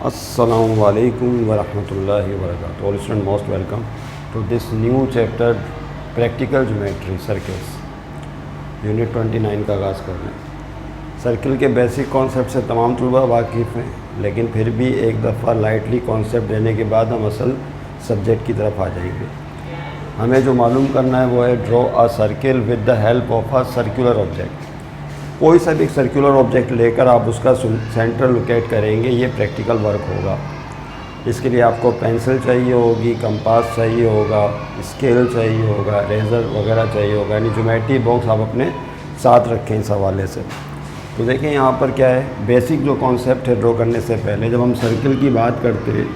Assalamu alaikum wa rahmatullahi wa barakatuh. All students most welcome to this new chapter practical geometry circles unit 29 का आगाज़ कर रहे हैं। Circle के basic concept से तमाम तलबा वाकिफ़ हैं, लेकिन फिर भी एक दफ़ा लाइटली कॉन्सेप्ट देने के बाद हम असल सब्जेक्ट की तरफ आ जाएंगे। हमें जो मालूम करना है वो है draw a circle with the help of a circular object. कोई सा भी सर्कुलर ऑब्जेक्ट लेकर आप उसका सेंटर लोकेट करेंगे, ये प्रैक्टिकल वर्क होगा। इसके लिए आपको पेंसिल चाहिए होगी, कंपास चाहिए होगा, स्केल चाहिए होगा, रेज़र वगैरह चाहिए होगा, यानी ज्योमेट्री बॉक्स आप अपने साथ रखें इस हवाले से। तो देखें यहाँ पर क्या है, बेसिक जो कॉन्सेप्ट है ड्रॉ करने से पहले जब हम सर्किल की बात करते हैं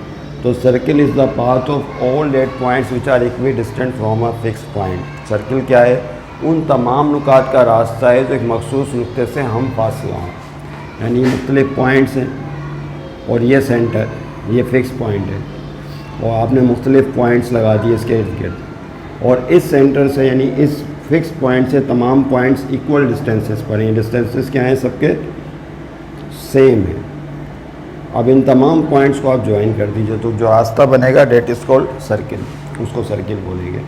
तो circle is the path of all that points which are equidistant from a fix point. Circle क्या है, उन तमाम नुकात का रास्ता है जो एक मखसूस नुक्ते से हम फासला हों, यानी मुख्तलिफ पॉइंट्स हैं और ये सेंटर, ये फ़िक्स पॉइंट है और आपने मुख्तलिफ पॉइंट्स लगा दिए इसके इर्द गिर्द, और इस सेंटर से यानी इस फिक्स पॉइंट से तमाम पॉइंट्स इक्वल डिस्टेंसेस पर हैं। डिस्टेंसेस क्या हैं, सबके सेम है। अब इन तमाम पॉइंट्स को आप ज्वाइन कर दीजिए तो जो रास्ता बनेगा डेट इज़ कॉल्ड सर्किल, उसको सर्किल बोलेंगे।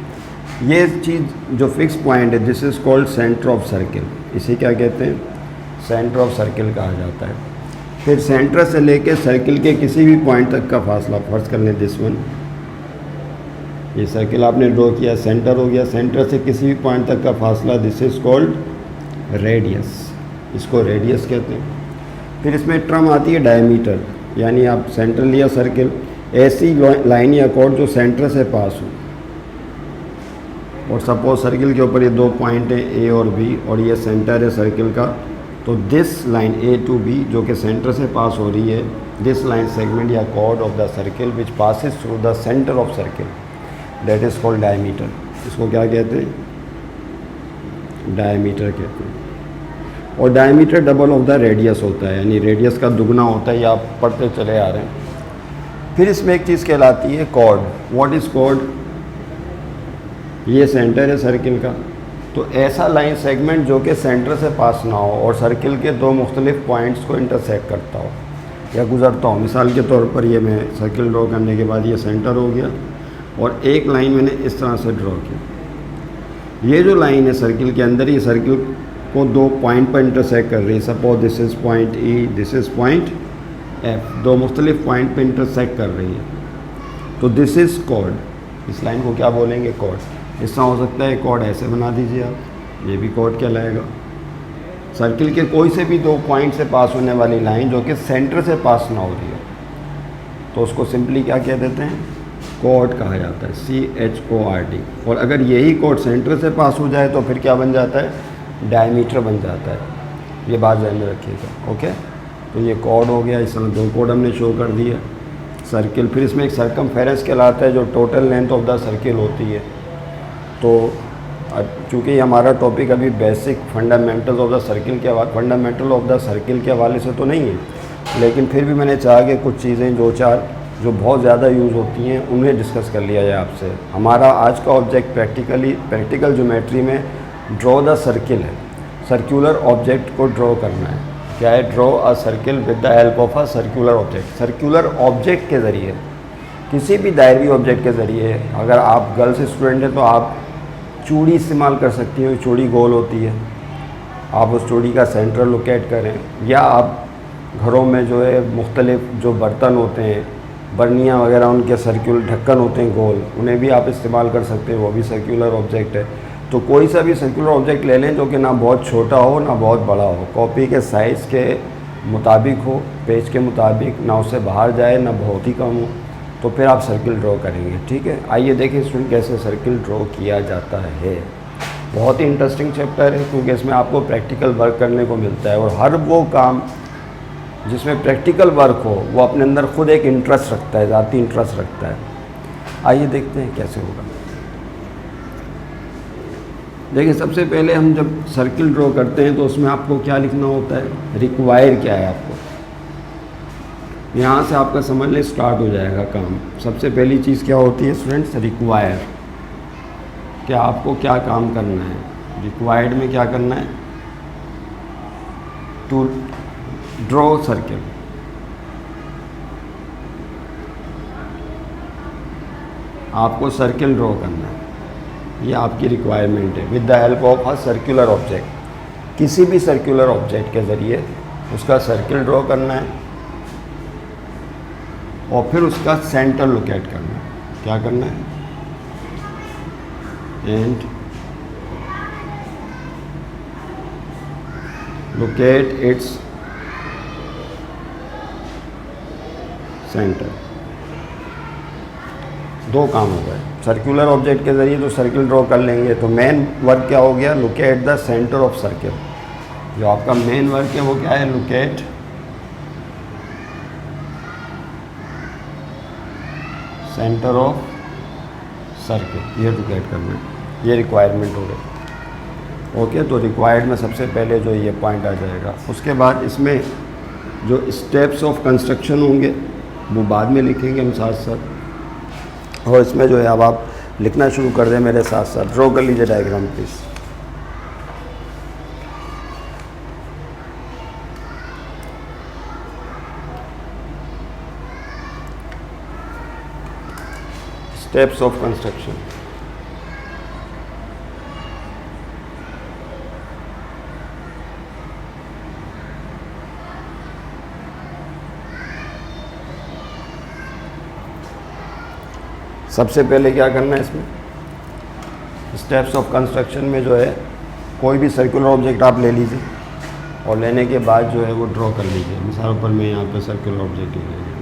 ये चीज़ जो फिक्स पॉइंट है this is called centre of circle, इसे क्या कहते हैं, सेंटर ऑफ सर्किल कहा जाता है। फिर सेंटर से लेके सर्किल के किसी भी पॉइंट तक का फासला, फर्ज कर लें दिस वन, ये सर्किल आपने ड्रॉ किया, सेंटर हो गया, सेंटर से किसी भी पॉइंट तक का फासला दिस इज़ कॉल्ड रेडियस, इसको रेडियस कहते हैं। फिर इसमें टर्म आती है डायमीटर, यानी आप सेंटर लिया सर्किल, ऐसी लाइन या कॉर्ड जो सेंटर से पास हो, और सपोज सर्किल के ऊपर ये दो पॉइंट हैं ए और बी और ये सेंटर है सर्किल का, तो this line A to B जो कि सेंटर से पास हो रही है, दिस लाइन सेगमेंट या chord of the circle which passes through the centre of circle that is called diameter. इसको क्या कहते हैं, डायमीटर कहते हैं। और diameter double of the radius होता है, यानी रेडियस का दुगना होता है, ये आप पढ़ते चले आ रहे हैं। फिर इसमें एक चीज़ कहलाती है कॉर्ड। व्हाट इज़ कॉर्ड, ये सेंटर है सर्किल का, तो ऐसा लाइन सेगमेंट जो कि सेंटर से पास ना हो और सर्किल के दो मुख्तलिफ पॉइंट्स को इंटरसेक्ट करता हो या गुजरता हो। मिसाल के तौर पर ये मैं सर्किल ड्रॉ करने के बाद ये सेंटर हो गया और एक लाइन मैंने इस तरह से ड्रॉ की। ये जो लाइन है सर्किल के अंदर, ये सर्किल को दो पॉइंट पर इंटरसेक्ट कर रही है। Suppose this is point E, this is point F, दो मुख्तलिफ पॉइंट पर इंटरसेक्ट कर रही है, तो दिस इज़ कॉर्ड। इस लाइन को क्या बोलेंगे, कॉर्ड। इस तरह हो सकता है कॉर्ड ऐसे बना दीजिए आप, ये भी कॉर्ड कहलाएगा। सर्किल के कोई से भी दो पॉइंट से पास होने वाली लाइन जो कि सेंटर से पास ना हो रही है तो उसको सिंपली क्या कह देते हैं, कॉर्ड कहा जाता है, CHORD। और अगर यही कॉर्ड सेंटर से पास हो जाए तो फिर क्या बन जाता है, डायमीटर बन जाता है। ये बात ध्यान में रखिएगा, ओके। तो ये कॉर्ड हो गया, इस तरह दो कॉर्ड हमने शो कर दिया सर्किल। फिर इसमें एक सर्कमफेरेंस कहलाता है जो total length of the circle होती है। तो चूँकि हमारा टॉपिक अभी basic fundamental of the circle के हवाले से तो नहीं है, लेकिन फिर भी मैंने चाहा कि कुछ चीज़ें दो चार जो बहुत ज़्यादा यूज़ होती हैं उन्हें डिस्कस कर लिया जाए आपसे। हमारा आज का ऑब्जेक्ट प्रैक्टिकल ज्योमेट्री में ड्रॉ द सर्किल है, सर्कुलर ऑब्जेक्ट को ड्रॉ करना है। क्या है, draw a circle with the help of a circular object. Circular object के ज़रिए, किसी भी दायरवी ऑब्जेक्ट के ज़रिए, अगर आप गर्ल्स स्टूडेंट हैं तो आप चूड़ी इस्तेमाल कर सकती हैं, चूड़ी गोल होती है, आप उस चूड़ी का सेंटर लोकेट करें, या आप घरों में जो है मुख्तलिफ जो बर्तन होते हैं, बर्नियाँ वगैरह, उनके सर्कुलर ढक्कन होते हैं गोल, उन्हें भी आप इस्तेमाल कर सकते हैं, वो भी सर्कुलर ऑब्जेक्ट है। तो कोई सा भी सर्कुलर ऑब्जेक्ट ले लें जो कि ना बहुत छोटा हो ना बहुत बड़ा हो, कॉपी के साइज़ के मुताबिक हो, पेज के मुताबिक, ना उससे बाहर जाए ना बहुत ही कम हो, तो फिर आप सर्किल ड्रॉ करेंगे। ठीक है, आइए देखें स्टूडेंट कैसे सर्किल ड्रॉ किया जाता है। बहुत ही इंटरेस्टिंग चैप्टर है क्योंकि इसमें आपको प्रैक्टिकल वर्क करने को मिलता है, और हर वो काम जिसमें प्रैक्टिकल वर्क हो वो अपने अंदर खुद एक इंटरेस्ट रखता है, ज़ाती इंटरेस्ट रखता है। आइए देखते हैं कैसे होगा। देखिए, सबसे पहले हम जब सर्किल ड्रॉ करते हैं तो उसमें आपको क्या लिखना होता है, रिक्वायर क्या है आपको। यहाँ से आपका समझ लें स्टार्ट हो जाएगा काम। सबसे पहली चीज़ क्या होती है स्टूडेंट्स, रिक्वायर। क्या आपको क्या काम करना है, रिक्वायर्ड में क्या करना है, टू ड्रॉ सर्किल। आपको सर्किल ड्रॉ करना है, ये आपकी रिक्वायरमेंट है। With the help of a circular object, किसी भी सर्कुलर ऑब्जेक्ट के ज़रिए उसका सर्किल ड्रॉ करना है और फिर उसका सेंटर लोकेट करना है। क्या करना है? And locate its centre. दो काम हो गए। सर्कुलर ऑब्जेक्ट के ज़रिए तो सर्किल ड्रॉ कर लेंगे, तो मेन वर्क क्या हो गया? Locate the centre of circle. जो आपका मेन वर्क है वो क्या है? लोकेट सेंटर ऑफ सर्किल, ये लोकेट करना है, ये रिक्वायरमेंट हो गई। ओके, तो रिक्वायर्ड में सबसे पहले जो ये पॉइंट आ जाएगा। उसके बाद इसमें जो स्टेप्स ऑफ कंस्ट्रक्शन होंगे वो बाद में लिखेंगे हम साथ साथ। और इसमें जो है अब आप लिखना शुरू कर दें मेरे साथ साथ। ड्रॉ कर लीजिए diagram please. Steps of construction. सबसे पहले क्या करना है इसमें? स्टेप्स ऑफ कंस्ट्रक्शन में जो है कोई भी सर्कुलर ऑब्जेक्ट आप ले लीजिए और लेने के बाद जो है वो ड्रॉ कर लीजिए। मिसाल पर मैं यहाँ पे सर्कुलर ऑब्जेक्ट ले लेंगे,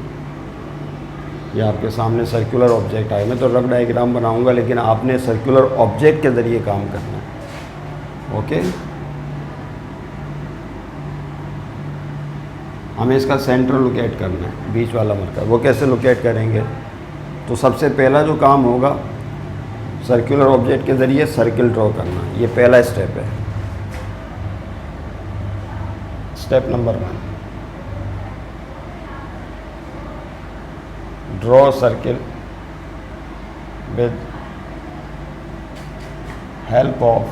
ये आपके सामने सर्कुलर ऑब्जेक्ट आए। मैं तो रफ डायग्राम बनाऊंगा लेकिन आपने सर्कुलर ऑब्जेक्ट के ज़रिए काम करना है। ओके, हमें इसका सेंटर लोकेट करना है, बीच वाला मरकज़। वो कैसे लोकेट करेंगे? तो सबसे पहला जो काम होगा सर्कुलर ऑब्जेक्ट के ज़रिए सर्किल ड्रॉ करना, ये पहला स्टेप है। Step number 1, draw circle with help of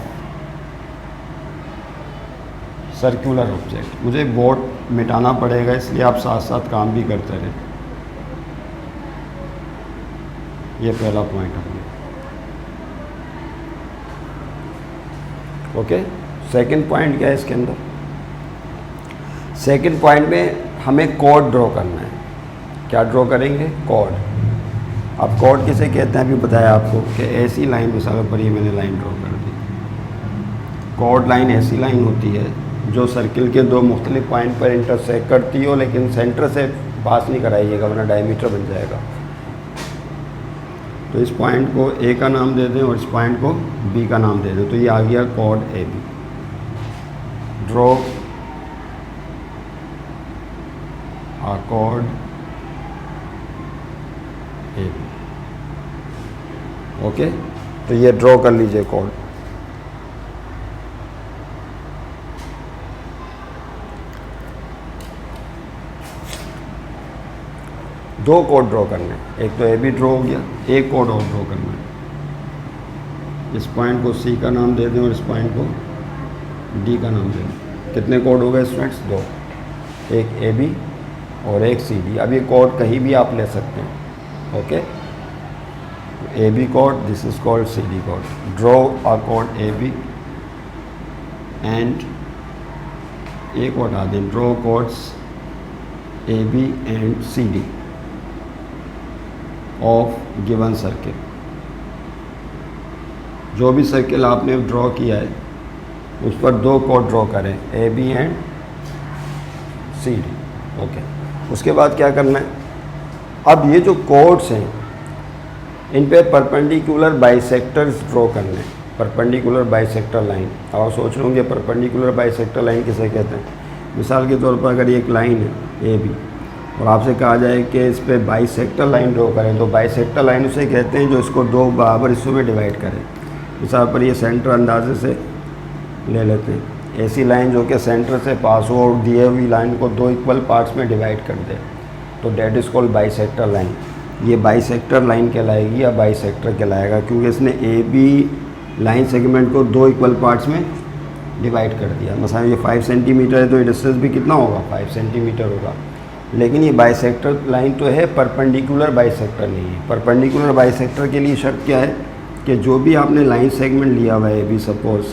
circular object. मुझे बोर्ड मिटाना पड़ेगा इसलिए आप साथ साथ काम भी करते रहें। ये पहला पॉइंट है। ओके, सेकंड पॉइंट क्या है इसके अंदर? सेकंड पॉइंट में हमें कोड ड्रॉ करना है। क्या ड्रॉ करेंगे? कोड। अब कोड किसे कहते हैं अभी बताया आपको कि ऐसी लाइन, मिसाल पर ये मैंने लाइन ड्रॉ कर दी। कोड लाइन ऐसी लाइन होती है जो सर्किल के दो मुख्तलिफ पॉइंट पर इंटरसेक्ट करती हो, लेकिन सेंटर से पास नहीं कराइएगा वरना डायमीटर बन जाएगा। तो इस पॉइंट को ए का नाम दे दें और इस पॉइंट को बी का नाम दे दें। तो ये आ गया कोड ए बी। ड्रॉ आ कोड ए बी। ओके, तो ये ड्रॉ कर लीजिए कोड। दो कोड ड्रॉ करने हैं, एक तो ए बी ड्रॉ हो गया, एक कोड और ड्रॉ करना है। इस पॉइंट को सी का नाम दे दें और इस पॉइंट को डी का नाम दे दें। कितने कोड हो गए स्टूडेंट्स? दो, एक ए बी और एक सी डी। अब ये कोड कहीं भी आप ले सकते हैं। Okay, A B code, this is called C D code. Draw a code A B and एक और हटा दें, draw codes A B and C D of given circle. जो भी सर्किल आपने ड्रॉ किया है उस पर दो कोड ड्रॉ करें, A B and C D. Okay, उसके बाद क्या करना है? अब ये जो कोड्स हैं इन पे परपेंडिकुलर बाइसेक्टर्स ड्रॉ करने हैं। Perpendicular bisector line. अब आप सोच रहे होंगे परपेंडिकुलर बाइसेक्टर लाइन किसे कहते हैं? मिसाल के तौर पर अगर ये एक लाइन है ए बी और आपसे कहा जाए कि इस पर बाइसेक्टर लाइन ड्रॉ करें, तो बाइसेक्टर लाइन उसे कहते हैं जो इसको दो बराबर हिस्सों में डिवाइड करें। मिसाल पर ये सेंटर अंदाजे से ले लेते हैं। ऐसी लाइन जो कि सेंटर से पास हो और दिए हुई लाइन को दो इक्वल पार्ट्स में डिवाइड कर दे, तो that is called bisector line. ये बाइसेक्टर लाइन कहलाएगी या बाइसेक्टर कहलाएगा क्योंकि इसने ए बी लाइन सेगमेंट को दो इक्वल पार्ट्स में डिवाइड कर दिया। मतलब ये 5 सेंटीमीटर है तो ये डिस्टेंस भी कितना होगा? 5 सेंटीमीटर होगा। लेकिन ये बाइसेक्टर लाइन तो है, परपेंडिकुलर बाइसेक्टर नहीं है। परपेंडिकुलर बाइसेक्टर के लिए शर्त क्या है कि जो भी आपने लाइन सेगमेंट लिया हुआ है, भी सपोज,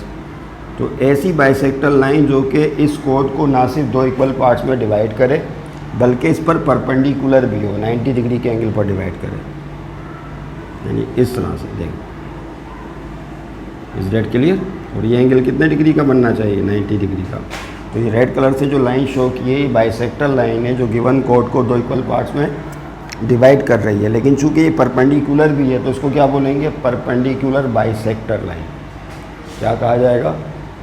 तो ऐसी बाइसेक्टर लाइन जो कि इस कोड को ना सिर्फ दो इक्वल पार्ट्स में डिवाइड करे बल्कि इस पर परपेंडिकुलर भी हो, 90 डिग्री के एंगल पर डिवाइड करे, यानी इस तरह से देखें। इस डेट क्लियर? और ये एंगल कितने डिग्री का बनना चाहिए? 90 डिग्री का। तो ये रेड कलर से जो लाइन शो की है, ये बाइसेक्टर लाइन है जो गिवन कोड को दो इक्वल पार्ट्स में डिवाइड कर रही है, लेकिन चूंकि ये परपेंडिकुलर भी है तो इसको क्या बोलेंगे? Perpendicular bisector line. क्या कहा जाएगा?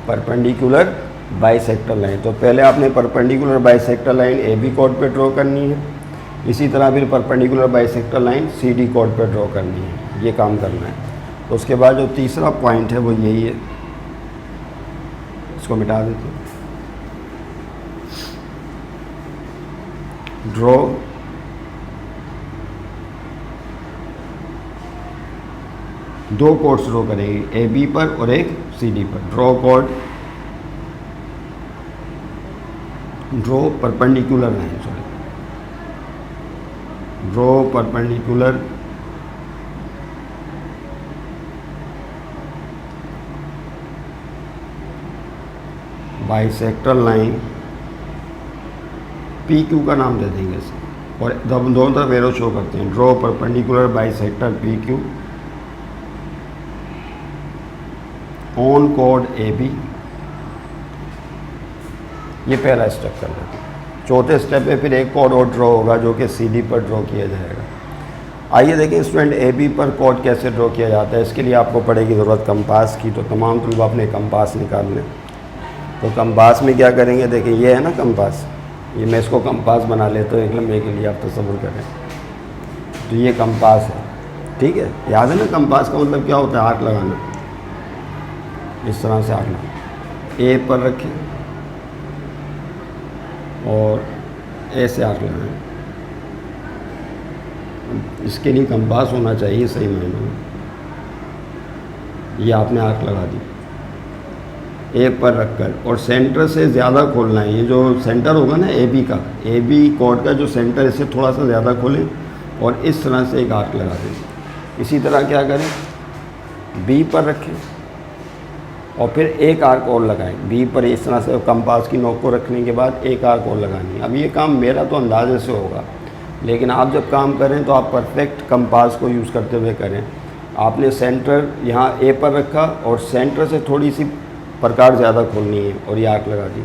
Perpendicular bisector line. तो पहले आपने perpendicular bisector line A B कोड पे ड्रॉ करनी है, इसी तरह फिर perpendicular bisector line C D कोड पे ड्रॉ करनी है, ये काम करना है। तो उसके बाद जो तीसरा पॉइंट है वो यही है, इसको मिटा देते हैं। ड्रॉ दो कोड्स ड्रॉ करेंगे, ए बी पर और एक सी डी पर। Draw code, draw perpendicular line, sorry, draw perpendicular bisector line, P Q का नाम दे देंगे इसे, और दोनों तरफ एरो शो करते हैं। Draw perpendicular bisector P Q on कोड ए बी। ये पहला स्टेप कर लेते हैं। चौथे स्टेप में फिर एक कोड और ड्रॉ होगा जो कि सी डी पर ड्रॉ किया जाएगा। आइए देखें स्टूडेंट, ए बी पर कोड कैसे ड्रॉ किया जाता है। इसके लिए आपको पड़ेगी ज़रूरत कंपास की, तो तमाम तलबा अपने कंपास निकाल लें। तो कंपास में क्या करेंगे? देखिए ये है ना कंपास, ये मैं इसको कंपास बना लेता हूँ एक लम्हे के लिए, आप तसव्वुर करें। तो ये कंपास है, ठीक है। याद है ना कंपास का मतलब क्या होता है? आर्क लगाना। इस तरह से आर्क लगाना, ए पर रखें और ऐसे आर्क लगाएं। इसके लिए कंपास होना चाहिए सही मायनों में। ये आपने आर्क लगा दी ए पर रखकर, और सेंटर से ज़्यादा खोलना है। ये जो सेंटर होगा ना ए बी का, ए बी कोड का जो सेंटर, इससे थोड़ा सा ज़्यादा खोलें और इस तरह से एक आर्क लगा दें। इसी तरह क्या करें? बी पर रखें और फिर एक आर्क और लगाएं बी पर। इस तरह से कंपास की नोक को रखने के बाद एक आर्क और लगानी है। अब ये काम मेरा तो अंदाजे से होगा, लेकिन आप जब काम करें तो आप परफेक्ट कंपास को यूज़ करते हुए करें। आपने सेंटर यहाँ ए पर रखा और सेंटर से थोड़ी सी प्रकार ज़्यादा खोलनी है और ये आर्क लगा दी।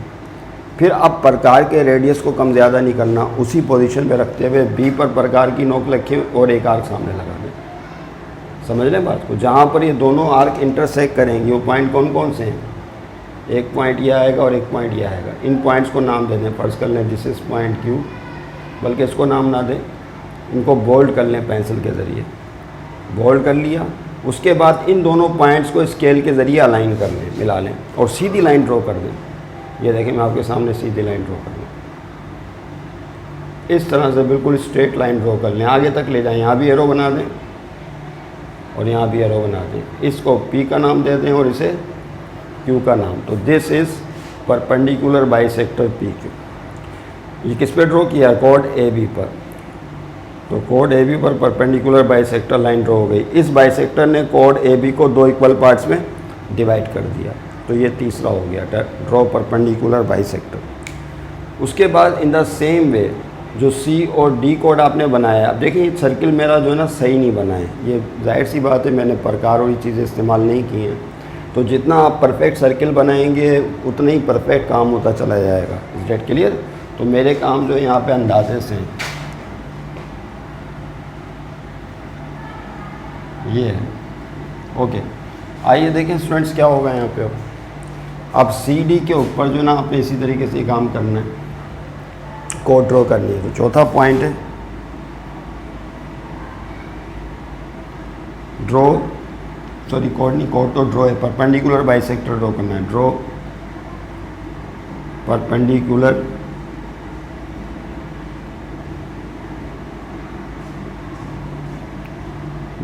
फिर अब प्रकार के रेडियस को कम ज़्यादा नहीं करना, उसी पोजीशन पे रखते हुए बी पर प्रकार की नोक रखें और एक आर्क सामने लगा दें। समझ लें बात को? जहाँ पर ये दोनों आर्क इंटरसेक्ट करेंगे वो पॉइंट कौन कौन से हैं? एक पॉइंट ये आएगा और एक पॉइंट ये आएगा। इन पॉइंट्स को नाम दे दें। फर्ज कर लें दिस इज़ पॉइंट क्यू, बल्कि इसको नाम ना दें, इनको बोल्ड कर लें पेंसिल के ज़रिए। बोल्ड कर लिया, उसके बाद इन दोनों पॉइंट्स को स्केल के ज़रिए अलाइन कर लें, मिला लें और सीधी लाइन ड्रॉ कर दें। ये देखें मैं आपके सामने सीधी लाइन ड्रॉ कर लूँ, इस तरह से बिल्कुल स्ट्रेट लाइन ड्रॉ कर लें। आगे तक ले जाएं, यहाँ भी एरो बना दें और यहाँ भी एरो बना दें। इसको P का नाम दे दें और इसे Q का नाम। तो this is perpendicular bisector PQ। ये किस पे ड्रॉ किया? कोड AB पर। तो कोड AB पर परपेंडिकुलर बाइसेक्टर लाइन ड्रॉ हो गई। इस बाइसेक्टर ने कोड AB को दो इक्वल पार्ट्स में डिवाइड कर दिया। तो ये तीसरा हो गया, ड्रॉ परपेंडिकुलर बाइसेक्टर। उसके बाद इन द सेम वे जो C और D कोड आपने बनाया, अब देखिए ये सर्किल मेरा जो है ना सही नहीं बना है। ये जाहिर सी बात है, मैंने प्रकार और ये चीज़ें इस्तेमाल नहीं की हैं। तो जितना आप परफेक्ट सर्किल बनाएंगे उतना ही परफेक्ट काम होता चला जाएगा। Is that clear? तो मेरे काम जो है यहाँ पे अंदाजे से हैं। ये है ओके। आइए देखें स्टूडेंट्स क्या होगा यहाँ पे। अब CD के ऊपर जो ना आपने इसी तरीके से काम करना है, कोड ड्रॉ करनी है। तो चौथा पॉइंट है ड्रॉ, सॉरी कोड नहीं, कोड तो ड्रॉ है, परपेंडिकुलर बाइसेक्टर ड्रॉ करना है। ड्रॉ परपेंडिकुलर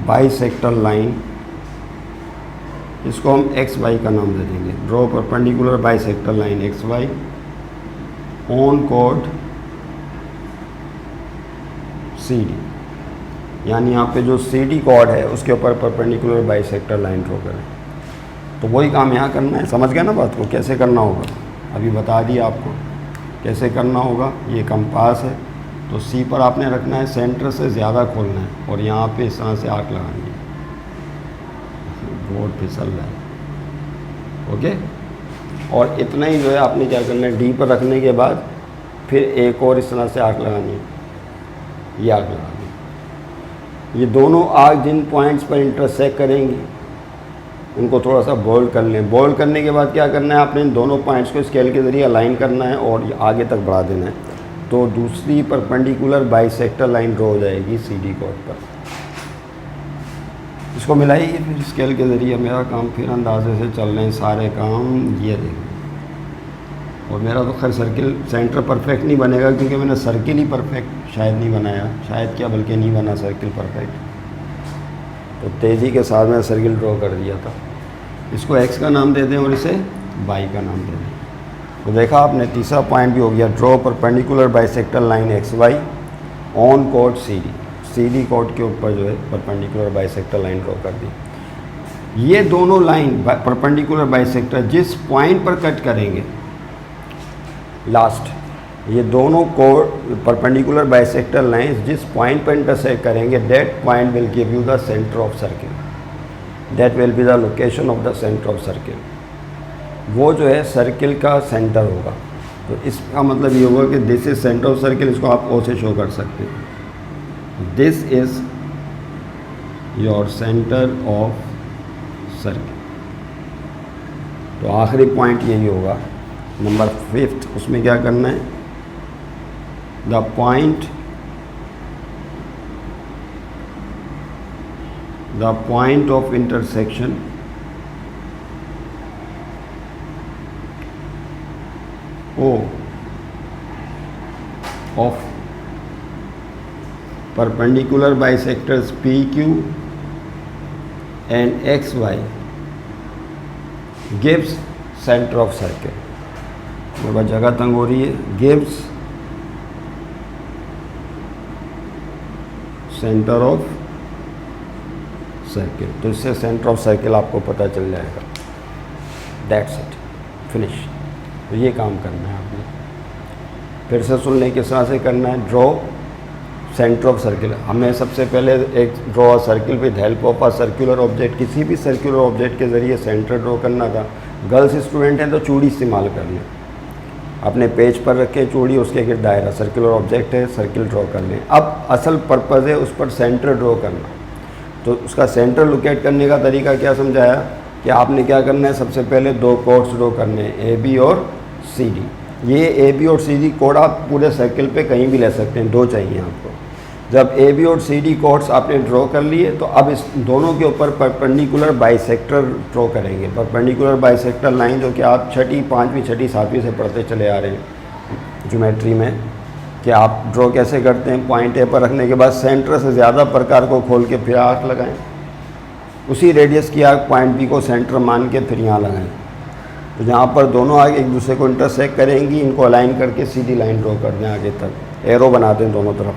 बाइसेक्टर लाइन, इसको हम XY का नाम दे देंगे। Draw perpendicular bisector line XY on कोड सी डी, यानी यहाँ पे जो सी डी कॉर्ड है उसके ऊपर परपेंडिकुलर बाइसेक्टर लाइन ड्रॉ करें। तो वही काम यहाँ करना है। समझ गए ना बात को, कैसे करना होगा? अभी बता दिया आपको कैसे करना होगा। ये कंपास है तो सी पर आपने रखना है, सेंटर से ज़्यादा खोलना है और यहाँ पे इस तरह से आर्क लगानी है। बोर्ड फिसल रहा है, ओके। और इतना ही जो है आपने क्या करना है, डी पर रखने के बाद फिर एक और इस तरह से आर्क लगानी है, ये आर्क लगानी है। ये दोनों आर्क जिन पॉइंट्स पर इंटरसेक्ट करेंगी उनको थोड़ा सा बोल्ड कर लें। बोल्ड करने के बाद क्या करना है, आपने इन दोनों पॉइंट्स को स्केल के ज़रिए अलाइन करना है और ये आगे तक बढ़ा देना है। तो दूसरी परपेंडिकुलर बाइसेक्टर लाइन ड्रॉ हो जाएगी सी डी कॉर्ड पर। इसको मिलाइए फिर स्केल के ज़रिए। मेरा काम फिर अंदाजे से चल रहे हैं सारे काम, ये देखिए। और मेरा तो खैर सर्किल सेंटर परफेक्ट नहीं बनेगा क्योंकि मैंने सर्किल ही परफेक्ट शायद नहीं बनाया, शायद क्या बल्कि नहीं बना सर्किल परफेक्ट। तो तेज़ी के साथ मैंने सर्किल ड्रॉ कर दिया था। इसको एक्स का नाम दे दें और इसे वाई का नाम दे दें। तो देखा आपने, तीसरा पॉइंट भी हो गया, draw perpendicular bisector line X Y on chord C D. C D chord के ऊपर जो है परपेंडिकुलर बाइसेक्टर लाइन ड्रॉ कर दी। ये दोनों लाइन परपेंडिकुलर बाइसेक्टर जिस पॉइंट पर कट करेंगे लास्ट, ये दोनों कोड परपेंडिकुलर बाइसेक्टर लाइंस जिस पॉइंट पर इंटरसेक्ट करेंगे, that point will give you the centre of circle. That will be the location of the centre of circle. वो जो है सर्किल का सेंटर होगा। तो इसका मतलब ये होगा कि this is centre of circle. इसको आप ओ से शो कर सकते हैं, this is your centre of circle. तो आखिरी पॉइंट यही होगा, नंबर 5। उसमें क्या करना है, the point of intersection O of perpendicular bisectors PQ and XY gives center of circle। मेरे पास जगह तंग हो रही है, gives center of सर्किल। तो इससे सेंटर ऑफ सर्किल आपको पता चल जाएगा। That's it, finish. तो ये काम करना है आपने। फिर से सुन लें किस तरह से करना है। Draw centre of circle. हमें सबसे पहले एक draw circle with help of a circular object, किसी भी सर्कुलर ऑब्जेक्ट के ज़रिए सेंटर ड्रॉ करना था। गर्ल्स स्टूडेंट हैं तो चूड़ी इस्तेमाल कर लें, अपने पेज पर रखें चूड़ी, उसके गिर्द दायरा, सर्कुलर ऑब्जेक्ट है, सर्किल ड्रॉ कर लें। अब असल पर्पज़ है उस पर सेंटर ड्रॉ करना। तो उसका सेंटर लोकेट करने का तरीका क्या समझाया कि आपने क्या करना है, सबसे पहले दो कोड्स ड्रॉ करने हैं, ए बी और सी डी। ये ए बी और सी डी कोड आप पूरे सर्किल पे कहीं भी ले सकते हैं, दो चाहिए आपको। जब ए बी और सी डी कोड्स आपने ड्रॉ कर लिए तो अब इस दोनों के ऊपर परपेंडिकुलर बाइसेक्टर ड्रॉ करेंगे। परपेंडिकुलर बाइसेक्टर लाइन जो कि आप छठी, पाँचवीं, छठी, सातवीं से पढ़ते चले आ रहे हैं ज्योमेट्री में, कि आप ड्रॉ कैसे करते हैं। पॉइंट ए पर रखने के बाद सेंटर से ज़्यादा प्रकार को खोल के फिर आर्क लगाएं, उसी रेडियस की आर्क पॉइंट बी को सेंटर मान के फिर यहाँ लगाएं। तो जहाँ पर दोनों आर्क एक दूसरे को इंटरसेक्ट करेंगी, इनको अलाइन करके सीधी लाइन ड्रॉ कर दें, आगे तक एरो बना दें दोनों तरफ।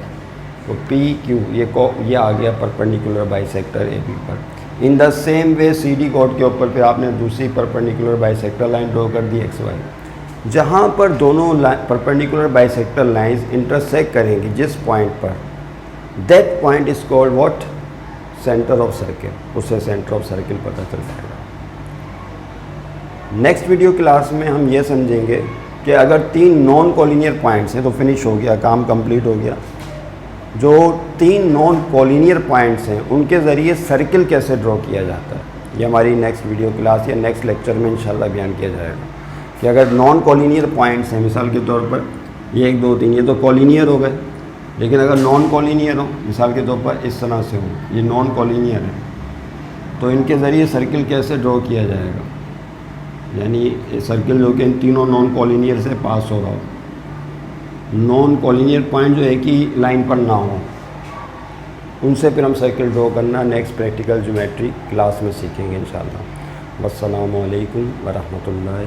तो पी क्यू ये आ गया परपेंडिकुलर बाइसेक्टर ए बी पर। In the same way C D कोड के ऊपर फिर आपने दूसरी परपेंडिकुलर बाइसेक्टर लाइन ड्रॉ कर दी एक्स वाई। जहाँ पर दोनों परपेंडिकुलर बाइसेक्टर लाइंस इंटरसेक्ट करेंगी जिस पॉइंट पर, that point is called what, centre of circle. उससे सेंटर ऑफ सर्किल पता चल जाएगा। नेक्स्ट वीडियो क्लास में हम ये समझेंगे कि अगर तीन नॉन कॉलिनियर पॉइंट्स हैं तो फिनिश हो गया, काम कंप्लीट हो गया। जो तीन नॉन कॉलिनियर पॉइंट्स हैं उनके ज़रिए सर्किल कैसे ड्रॉ किया जाता है, ये हमारी नेक्स्ट वीडियो क्लास या नेक्स्ट लेक्चर में इंशाल्लाह बयान किया जाएगा। कि अगर नॉन कॉलिनियर पॉइंट्स हैं, मिसाल के तौर पर ये 1 2 3, ये तो कॉलिनियर हो गए, लेकिन अगर नॉन कॉलिनियर हो, मिसाल के तौर पर इस तरह से हो, ये नॉन कॉलिनियर है, तो इनके ज़रिए सर्किल कैसे ड्रॉ किया जाएगा। यानी सर्किल जो कि इन तीनों नॉन कॉलिनियर से पास हो रहा हो, नॉन कॉलिनियर पॉइंट जो एक ही लाइन पर ना हो, उनसे फिर हम सर्किल ड्रॉ करना नेक्स्ट प्रैक्टिकल ज्योमेट्री क्लास में सीखेंगे इंशाल्लाह। वस्सलामु अलैकुम वरहमतुल्लाहि